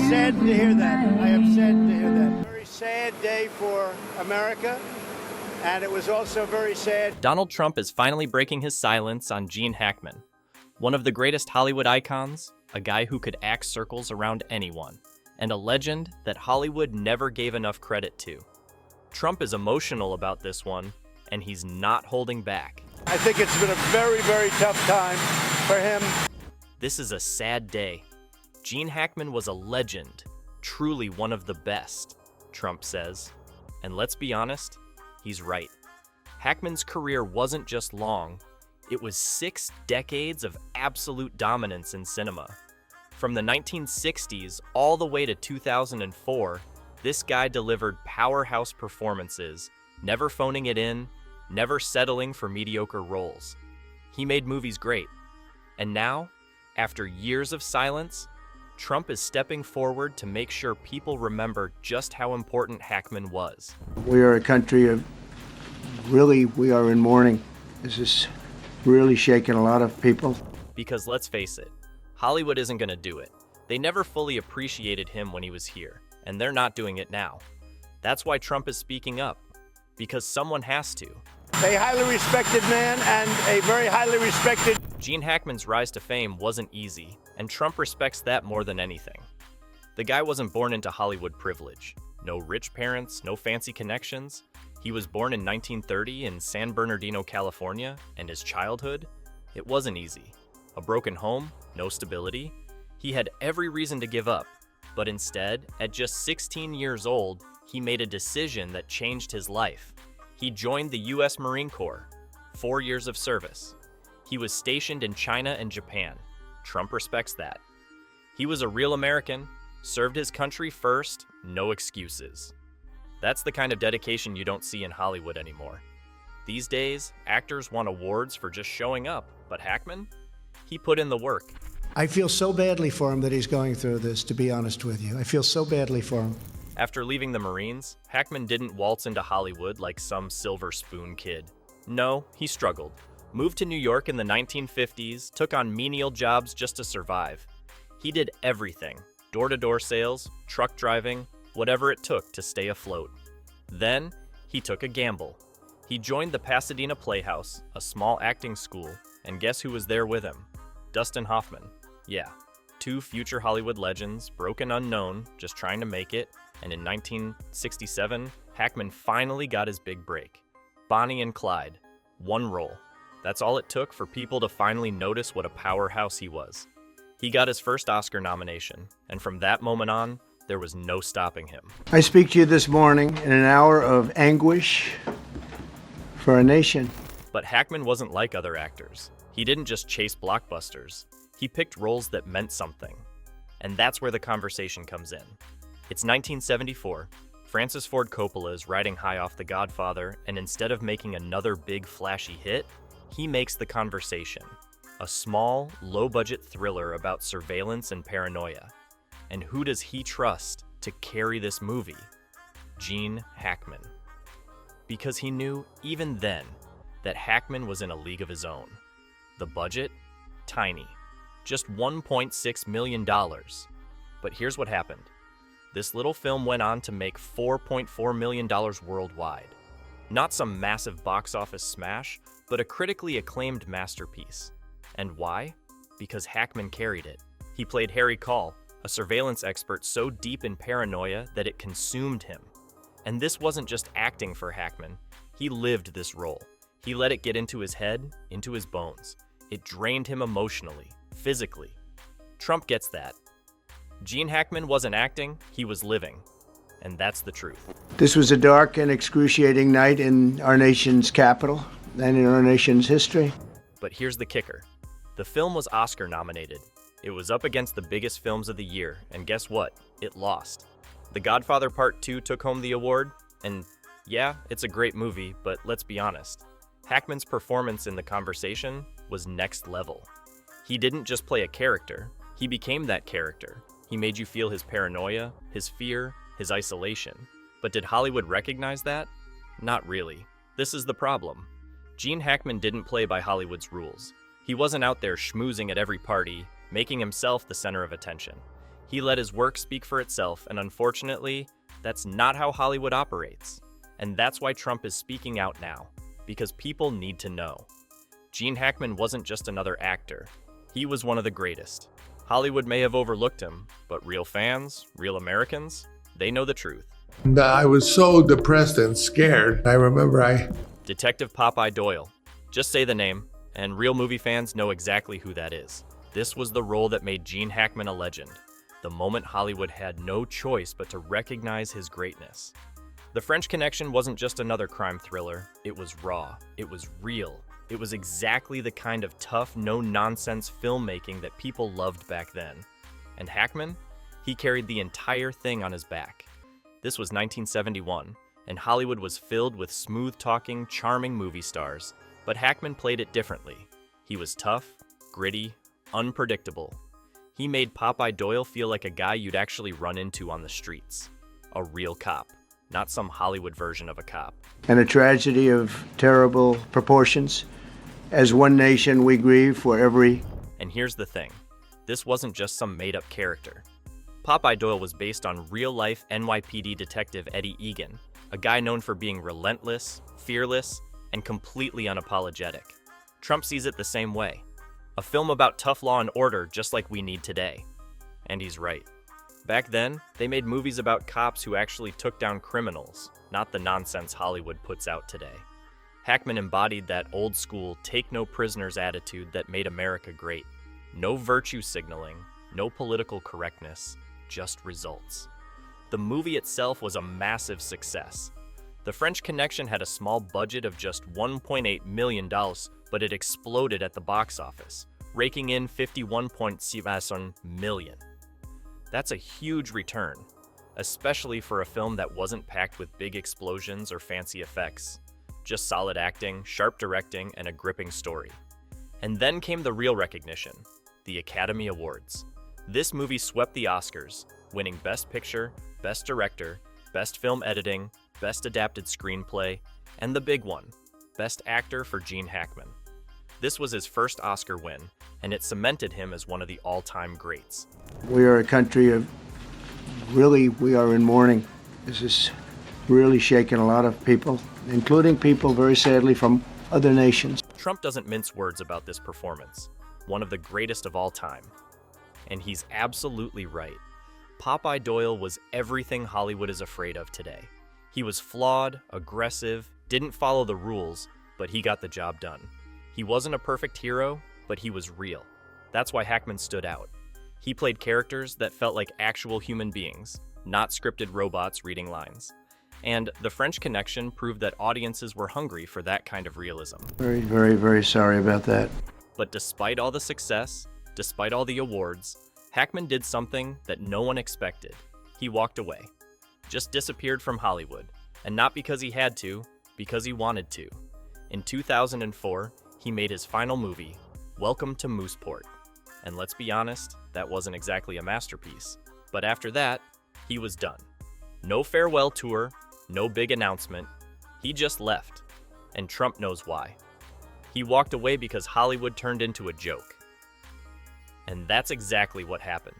saddened to hear that. I am saddened to hear that. Very sad day for America, and it was also very sad. Donald Trump is finally breaking his silence on Gene Hackman, one of the greatest Hollywood icons, a guy who could act circles around anyone, and a legend that Hollywood never gave enough credit to. Trump is emotional about this one, and he's not holding back. I think it's been a very, very tough time for him. This is a sad day. Gene Hackman was a legend, truly one of the best, Trump says. And let's be honest, he's right. Hackman's career wasn't just long, it was 6 decades of absolute dominance in cinema. From the 1960s all the way to 2004, this guy delivered powerhouse performances, never phoning it in, never settling for mediocre roles. He made movies great. And now, after years of silence, Trump is stepping forward to make sure people remember just how important Hackman was. We are a country of, really, we are in mourning. This is really shaking a lot of people. Because let's face it, Hollywood isn't going to do it. They never fully appreciated him when he was here, and they're not doing it now. That's why Trump is speaking up, because someone has to. A highly respected man and a very highly respected... Gene Hackman's rise to fame wasn't easy, and Trump respects that more than anything. The guy wasn't born into Hollywood privilege. No rich parents, no fancy connections. He was born in 1930 in San Bernardino, California, and his childhood, it wasn't easy. A broken home, no stability. He had every reason to give up, but instead, at just 16 years old, he made a decision that changed his life. He joined the U.S. Marine Corps, 4 years of service. He was stationed in China and Japan. Trump respects that. He was a real American, served his country first, no excuses. That's the kind of dedication you don't see in Hollywood anymore. These days, actors want awards for just showing up, but Hackman? He put in the work. I feel so badly for him that he's going through this, to be honest with you. I feel so badly for him. After leaving the Marines, Hackman didn't waltz into Hollywood like some silver spoon kid. No, he struggled. Moved to New York in the 1950s, took on menial jobs just to survive. He did everything, door-to-door sales, truck driving, whatever it took to stay afloat. Then, he took a gamble. He joined the Pasadena Playhouse, a small acting school, and guess who was there with him? Dustin Hoffman. Yeah, 2 future Hollywood legends, broke and unknown, just trying to make it, and in 1967, Hackman finally got his big break. Bonnie and Clyde, 1 role. That's all it took for people to finally notice what a powerhouse he was. He got his first Oscar nomination, and from that moment on, there was no stopping him. I speak to you this morning in an hour of anguish for a nation. But Hackman wasn't like other actors. He didn't just chase blockbusters. He picked roles that meant something. And that's where the conversation comes in. It's 1974. Francis Ford Coppola is riding high off The Godfather, and instead of making another big flashy hit, he makes the conversation. A small, low-budget thriller about surveillance and paranoia. And who does he trust to carry this movie? Gene Hackman. Because he knew, even then, that Hackman was in a league of his own. The budget? Tiny. Just $1.6 million. But here's what happened. This little film went on to make $4.4 million worldwide. Not some massive box office smash, but a critically acclaimed masterpiece. And why? Because Hackman carried it. He played Harry Call, a surveillance expert so deep in paranoia that it consumed him. And this wasn't just acting for Hackman. He lived this role. He let it get into his head, into his bones. It drained him emotionally, physically. Trump gets that. Gene Hackman wasn't acting, he was living. And that's the truth. This was a dark and excruciating night in our nation's capital and in our nation's history. But here's the kicker. The film was Oscar nominated. It was up against the biggest films of the year, and guess what? It lost. The Godfather Part 2 took home the award, and yeah, it's a great movie, but let's be honest. Hackman's performance in The Conversation was next level. He didn't just play a character, he became that character. He made you feel his paranoia, his fear, his isolation. But did Hollywood recognize that? Not really. This is the problem. Gene Hackman didn't play by Hollywood's rules. He wasn't out there schmoozing at every party, making himself the center of attention. He let his work speak for itself, and unfortunately, that's not how Hollywood operates. And that's why Trump is speaking out now, because people need to know. Gene Hackman wasn't just another actor. He was one of the greatest. Hollywood may have overlooked him, but real fans, real Americans, they know the truth. And I was so depressed and scared. I remember Detective Popeye Doyle. Just say the name, and real movie fans know exactly who that is. This was the role that made Gene Hackman a legend, the moment Hollywood had no choice but to recognize his greatness. The French Connection wasn't just another crime thriller. It was raw. It was real. It was exactly the kind of tough, no-nonsense filmmaking that people loved back then. And Hackman? He carried the entire thing on his back. This was 1971, and Hollywood was filled with smooth-talking, charming movie stars. But Hackman played it differently. He was tough, gritty, unpredictable. He made Popeye Doyle feel like a guy you'd actually run into on the streets. A real cop, not some Hollywood version of a cop. And a tragedy of terrible proportions. As one nation, we grieve for every... And here's the thing. This wasn't just some made-up character. Popeye Doyle was based on real-life NYPD detective Eddie Egan, a guy known for being relentless, fearless, and completely unapologetic. Trump sees it the same way. A film about tough law and order just like we need today. And he's right. Back then, they made movies about cops who actually took down criminals, not the nonsense Hollywood puts out today. Hackman embodied that old-school, take-no-prisoners attitude that made America great. No virtue signaling, no political correctness, just results. The movie itself was a massive success. The French Connection had a small budget of just $1.8 million, but it exploded at the box office, raking in $51.7 million. That's a huge return, especially for a film that wasn't packed with big explosions or fancy effects. Just solid acting, sharp directing, and a gripping story. And then came the real recognition, the Academy Awards. This movie swept the Oscars, winning Best Picture, Best Director, Best Film Editing, Best Adapted Screenplay, and the big one, Best Actor for Gene Hackman. This was his first Oscar win, and it cemented him as one of the all-time greats. We are a country of... Really, we are in mourning. This is really shaking a lot of people, including people, very sadly, from other nations. Trump doesn't mince words about this performance, one of the greatest of all time. And he's absolutely right. Popeye Doyle was everything Hollywood is afraid of today. He was flawed, aggressive, didn't follow the rules, but he got the job done. He wasn't a perfect hero, but he was real. That's why Hackman stood out. He played characters that felt like actual human beings, not scripted robots reading lines. And The French Connection proved that audiences were hungry for that kind of realism. Very, very, very sorry about that. But despite all the success, despite all the awards, Hackman did something that no one expected. He walked away. Just disappeared from Hollywood. And not because he had to, because he wanted to. In 2004, he made his final movie, Welcome to Mooseport. And let's be honest, that wasn't exactly a masterpiece. But after that, he was done. No farewell tour, no big announcement. He just left. And Trump knows why. He walked away because Hollywood turned into a joke. And that's exactly what happened.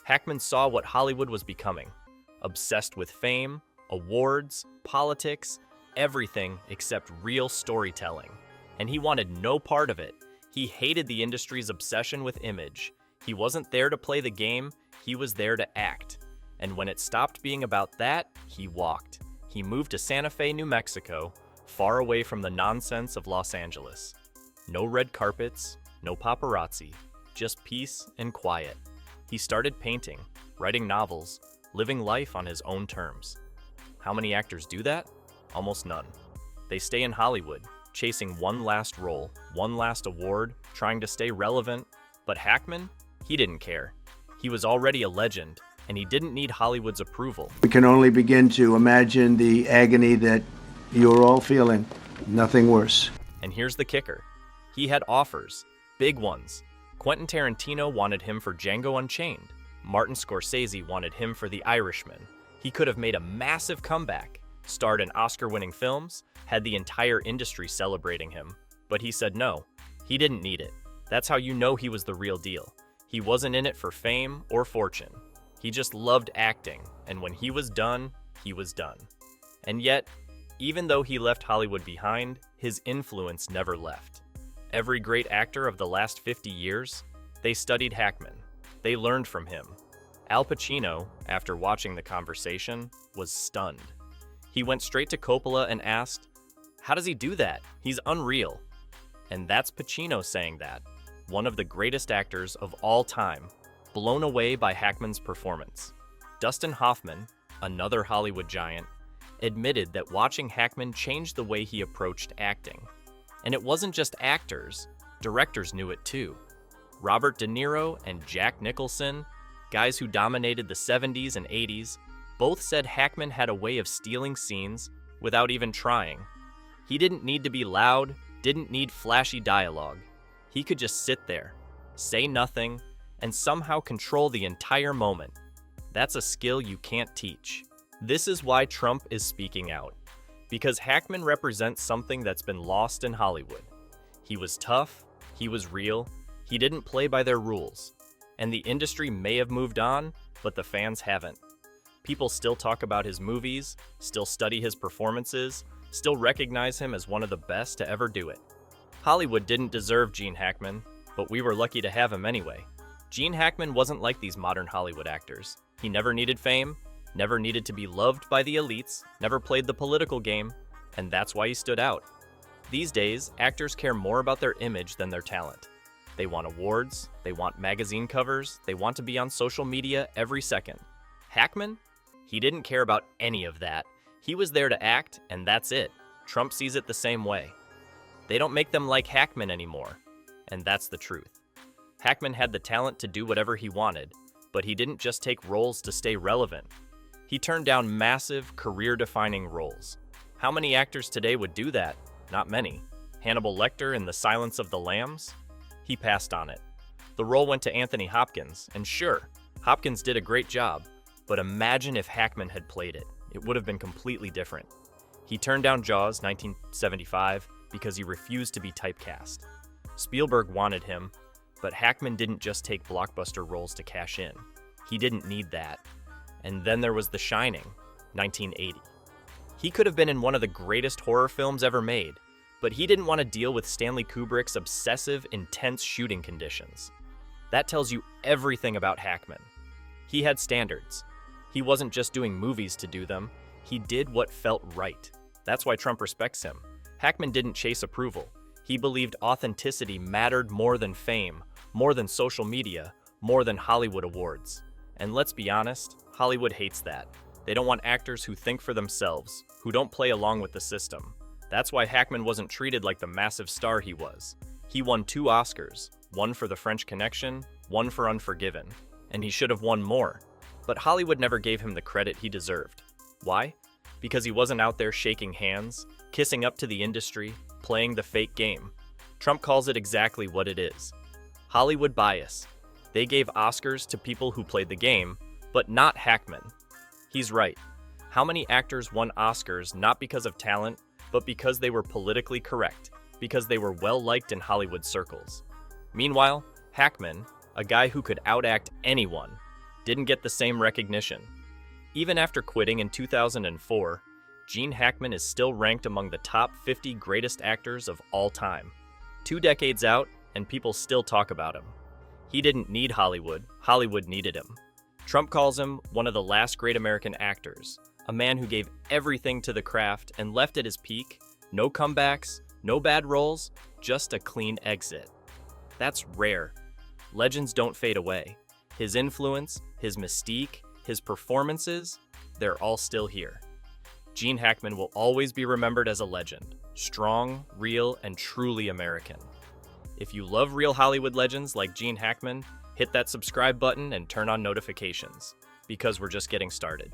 Hackman saw what Hollywood was becoming. Obsessed with fame, awards, politics, everything except real storytelling. And he wanted no part of it. He hated the industry's obsession with image. He wasn't there to play the game, he was there to act. And when it stopped being about that, he walked. He moved to Santa Fe, New Mexico, far away from the nonsense of Los Angeles. No red carpets, no paparazzi, just peace and quiet. He started painting, writing novels, living life on his own terms. How many actors do that? Almost none. They stay in Hollywood, chasing one last role, one last award, trying to stay relevant. But Hackman, he didn't care. He was already a legend, and he didn't need Hollywood's approval. We can only begin to imagine the agony that you're all feeling. Nothing worse. And here's the kicker. He had offers, big ones. Quentin Tarantino wanted him for Django Unchained. Martin Scorsese wanted him for The Irishman. He could have made a massive comeback, starred in Oscar-winning films, had the entire industry celebrating him. But he said no. He didn't need it. That's how you know he was the real deal. He wasn't in it for fame or fortune. He just loved acting, and when he was done, he was done. And yet, even though he left Hollywood behind, his influence never left. Every great actor of the last 50 years, they studied Hackman. They learned from him. Al Pacino, after watching the conversation, was stunned. He went straight to Coppola and asked, "How does he do that? He's unreal." And that's Pacino saying that, one of the greatest actors of all time, blown away by Hackman's performance. Dustin Hoffman, another Hollywood giant, admitted that watching Hackman changed the way he approached acting. And it wasn't just actors, directors knew it too. Robert De Niro and Jack Nicholson, guys who dominated the 70s and 80s, both said Hackman had a way of stealing scenes without even trying. He didn't need to be loud, didn't need flashy dialogue. He could just sit there, say nothing, and somehow control the entire moment. That's a skill you can't teach. This is why Trump is speaking out, because Hackman represents something that's been lost in Hollywood. He was tough, he was real, he didn't play by their rules, and the industry may have moved on, but the fans haven't. People still talk about his movies, still study his performances, still recognize him as one of the best to ever do it. Hollywood didn't deserve Gene Hackman, but we were lucky to have him anyway. Gene Hackman wasn't like these modern Hollywood actors. He never needed fame, never needed to be loved by the elites, never played the political game, and that's why he stood out. These days, actors care more about their image than their talent. They want awards, they want magazine covers, they want to be on social media every second. Hackman? He didn't care about any of that. He was there to act, and that's it. Trump sees it the same way. They don't make them like Hackman anymore, and that's the truth. Hackman had the talent to do whatever he wanted, but he didn't just take roles to stay relevant. He turned down massive, career-defining roles. How many actors today would do that? Not many. Hannibal Lecter in The Silence of the Lambs? He passed on it. The role went to Anthony Hopkins, and sure, Hopkins did a great job, but imagine if Hackman had played it. It would have been completely different. He turned down Jaws 1975 because he refused to be typecast. Spielberg wanted him, but Hackman didn't just take blockbuster roles to cash in. He didn't need that. And then there was The Shining, 1980. He could have been in one of the greatest horror films ever made, but he didn't want to deal with Stanley Kubrick's obsessive, intense shooting conditions. That tells you everything about Hackman. He had standards. He wasn't just doing movies to do them, he did what felt right. That's why Trump respects him. Hackman didn't chase approval. He believed authenticity mattered more than fame, more than social media, more than Hollywood awards. And let's be honest, Hollywood hates that. They don't want actors who think for themselves, who don't play along with the system. That's why Hackman wasn't treated like the massive star he was. He won 2 Oscars, one for The French Connection, one for Unforgiven, and he should have won more. But Hollywood never gave him the credit he deserved. Why? Because he wasn't out there shaking hands, kissing up to the industry, playing the fake game. Trump calls it exactly what it is. Hollywood bias. They gave Oscars to people who played the game, but not Hackman. He's right. How many actors won Oscars not because of talent, but because they were politically correct, because they were well-liked in Hollywood circles? Meanwhile, Hackman, a guy who could outact anyone, didn't get the same recognition. Even after quitting in 2004, Gene Hackman is still ranked among the top 50 greatest actors of all time. 2 decades out, and people still talk about him. He didn't need Hollywood, Hollywood needed him. Trump calls him one of the last great American actors, a man who gave everything to the craft and left at his peak, no comebacks, no bad roles, just a clean exit. That's rare. Legends don't fade away. His influence, his mystique, his performances, they're all still here. Gene Hackman will always be remembered as a legend, strong, real, and truly American. If you love real Hollywood legends like Gene Hackman, hit that subscribe button and turn on notifications, because we're just getting started.